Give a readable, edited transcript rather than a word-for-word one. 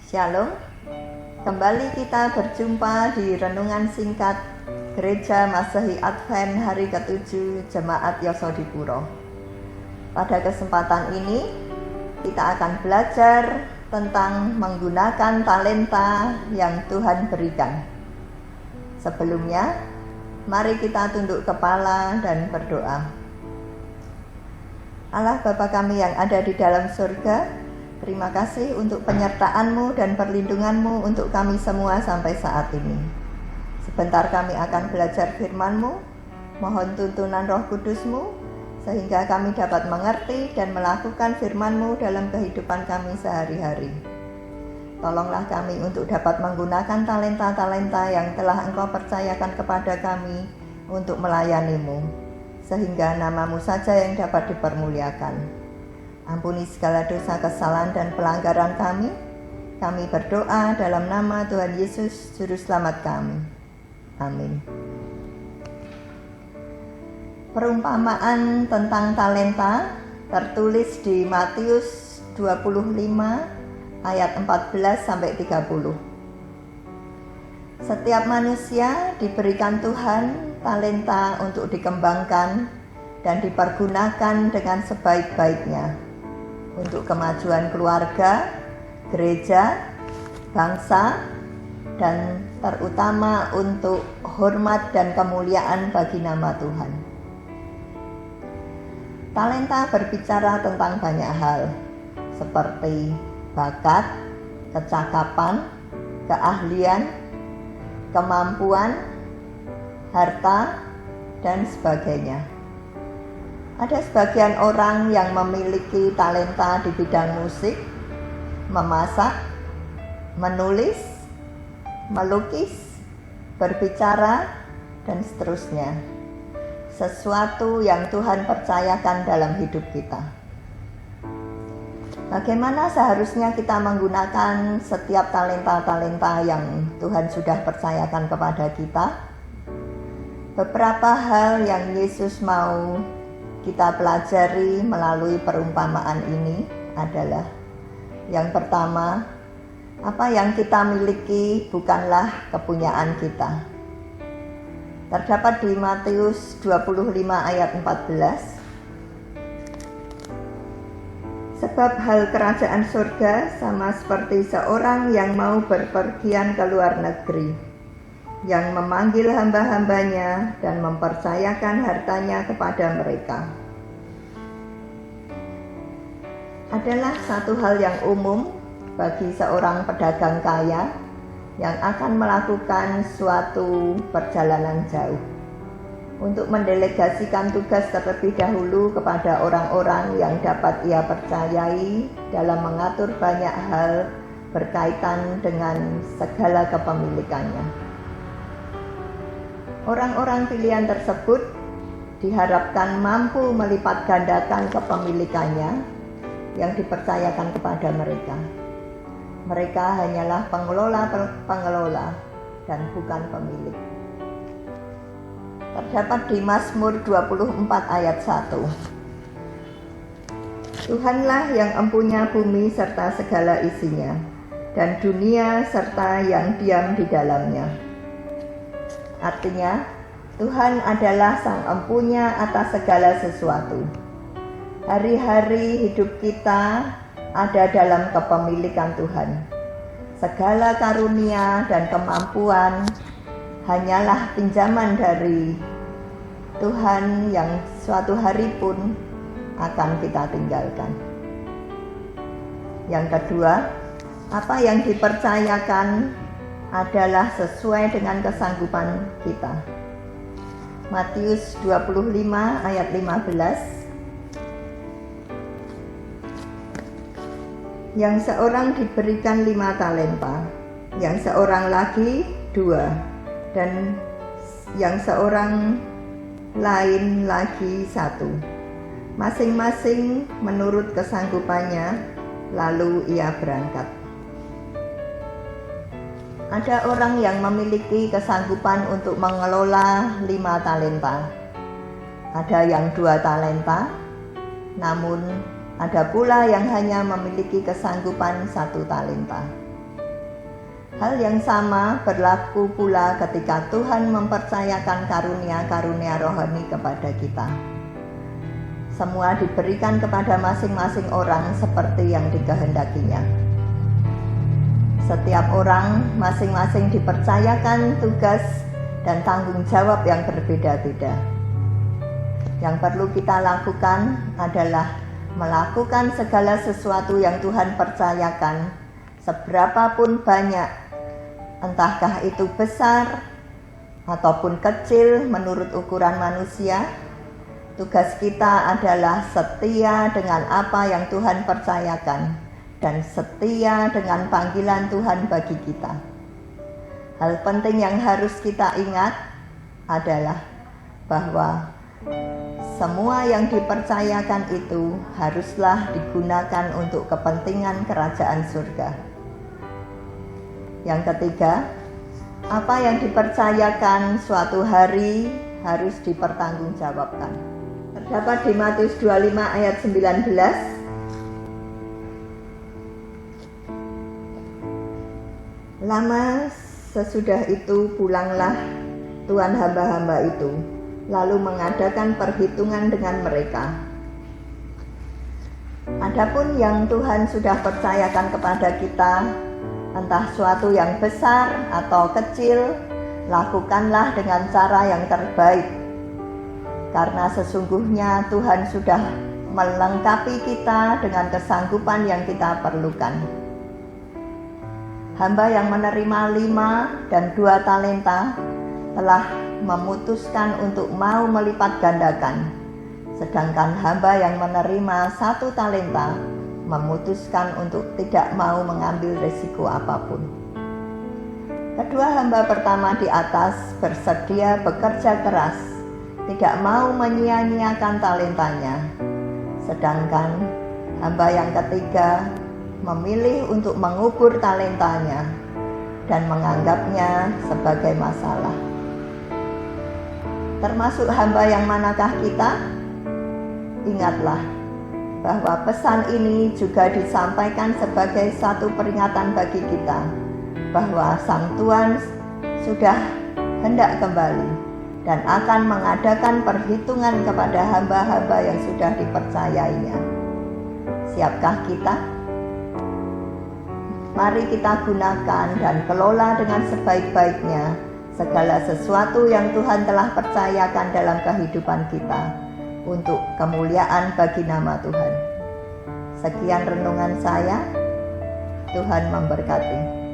Shalom, kembali kita berjumpa di renungan singkat Gereja Masehi Advent hari ke-7 Jemaat Yosodipuro. Pada kesempatan ini kita akan belajar tentang menggunakan talenta yang Tuhan berikan. Sebelumnya, mari kita tunduk kepala dan berdoa. Allah Bapa kami yang ada di dalam surga, terima kasih untuk penyertaan-Mu dan perlindungan-Mu untuk kami semua sampai saat ini. Sebentar kami akan belajar firman-Mu, mohon tuntunan Roh Kudus-Mu, sehingga kami dapat mengerti dan melakukan firman-Mu dalam kehidupan kami sehari-hari. Tolonglah kami untuk dapat menggunakan talenta-talenta yang telah Engkau percayakan kepada kami untuk melayani-Mu, sehingga nama-Mu saja yang dapat dipermuliakan. Ampuni segala dosa, kesalahan, dan pelanggaran kami. Kami berdoa dalam nama Tuhan Yesus, Juru Selamat kami. Amin. Perumpamaan tentang talenta tertulis di Matius 25 ayat 14-30. Setiap manusia diberikan Tuhan talenta untuk dikembangkan dan dipergunakan dengan sebaik-baiknya untuk kemajuan keluarga, gereja, bangsa, dan terutama untuk hormat dan kemuliaan bagi nama Tuhan. Talenta berbicara tentang banyak hal, seperti bakat, kecakapan, keahlian, kemampuan, harta, dan sebagainya. Ada sebagian orang yang memiliki talenta di bidang musik, memasak, menulis, melukis, berbicara, dan seterusnya. Sesuatu yang Tuhan percayakan dalam hidup kita. Bagaimana seharusnya kita menggunakan setiap talenta-talenta yang Tuhan sudah percayakan kepada kita? Beberapa hal yang Yesus mau kita pelajari melalui perumpamaan ini adalah: yang pertama, apa yang kita miliki bukanlah kepunyaan kita. Terdapat di Matius 25 ayat 14. Sebab hal kerajaan surga sama seperti seorang yang mau berpergian ke luar negeri, yang memanggil hamba-hambanya dan mempercayakan hartanya kepada mereka. Adalah satu hal yang umum bagi seorang pedagang kaya yang akan melakukan suatu perjalanan jauh untuk mendelegasikan tugas terlebih dahulu kepada orang-orang yang dapat ia percayai dalam mengatur banyak hal berkaitan dengan segala kepemilikannya. Orang-orang pilihan tersebut diharapkan mampu melipat gandakan kepemilikannya yang dipercayakan kepada mereka. Mereka hanyalah pengelola dan bukan pemilik. Terdapat di Mazmur 24 ayat 1. Tuhanlah yang empunya bumi serta segala isinya, dan dunia serta yang diam di dalamnya. Artinya, Tuhan adalah sang empunya atas segala sesuatu. Hari-hari hidup kita ada dalam kepemilikan Tuhan. Segala karunia dan kemampuan hanyalah pinjaman dari Tuhan yang suatu hari pun akan kita tinggalkan. Yang kedua, apa yang dipercayakan adalah sesuai dengan kesanggupan kita. Matius 25 ayat 15. Yang seorang diberikan 5 talenta, yang seorang lagi 2, dan yang seorang lain lagi 1, masing-masing menurut kesanggupannya, lalu ia berangkat. Ada orang yang memiliki kesanggupan untuk mengelola 5 talenta. Ada yang 2 talenta, namun ada pula yang hanya memiliki kesanggupan 1 talenta. Hal yang sama berlaku pula ketika Tuhan mempercayakan karunia-karunia rohani kepada kita. Semua diberikan kepada masing-masing orang seperti yang dikehendakinya. Setiap orang masing-masing dipercayakan tugas dan tanggung jawab yang berbeda-beda. Yang perlu kita lakukan adalah melakukan segala sesuatu yang Tuhan percayakan, seberapapun banyak, entahkah itu besar ataupun kecil menurut ukuran manusia. Tugas kita adalah setia dengan apa yang Tuhan percayakan dan setia dengan panggilan Tuhan bagi kita. Hal penting yang harus kita ingat adalah bahwa semua yang dipercayakan itu haruslah digunakan untuk kepentingan kerajaan surga. Yang ketiga, apa yang dipercayakan suatu hari harus dipertanggungjawabkan. Terdapat di Matius 25 ayat 19. Lama sesudah itu pulanglah tuan hamba-hamba itu, lalu mengadakan perhitungan dengan mereka. Adapun yang Tuhan sudah percayakan kepada kita, entah suatu yang besar atau kecil, lakukanlah dengan cara yang terbaik. Karena sesungguhnya Tuhan sudah melengkapi kita dengan kesanggupan yang kita perlukan. Hamba yang menerima 5 dan 2 talenta telah memutuskan untuk mau melipat gandakan. Sedangkan hamba yang menerima 1 talenta memutuskan untuk tidak mau mengambil risiko apapun. Kedua hamba pertama di atas bersedia bekerja keras, tidak mau menyia-nyiakan talentanya. Sedangkan hamba yang ketiga memilih untuk mengubur talentanya dan menganggapnya sebagai masalah. Termasuk hamba yang manakah kita? Ingatlah bahwa pesan ini juga disampaikan sebagai satu peringatan bagi kita bahwa Sang Tuhan sudah hendak kembali dan akan mengadakan perhitungan kepada hamba-hamba yang sudah dipercayainya. Siapkah kita? Mari kita gunakan dan kelola dengan sebaik-baiknya segala sesuatu yang Tuhan telah percayakan dalam kehidupan kita untuk kemuliaan bagi nama Tuhan. Sekian renungan saya. Tuhan memberkati.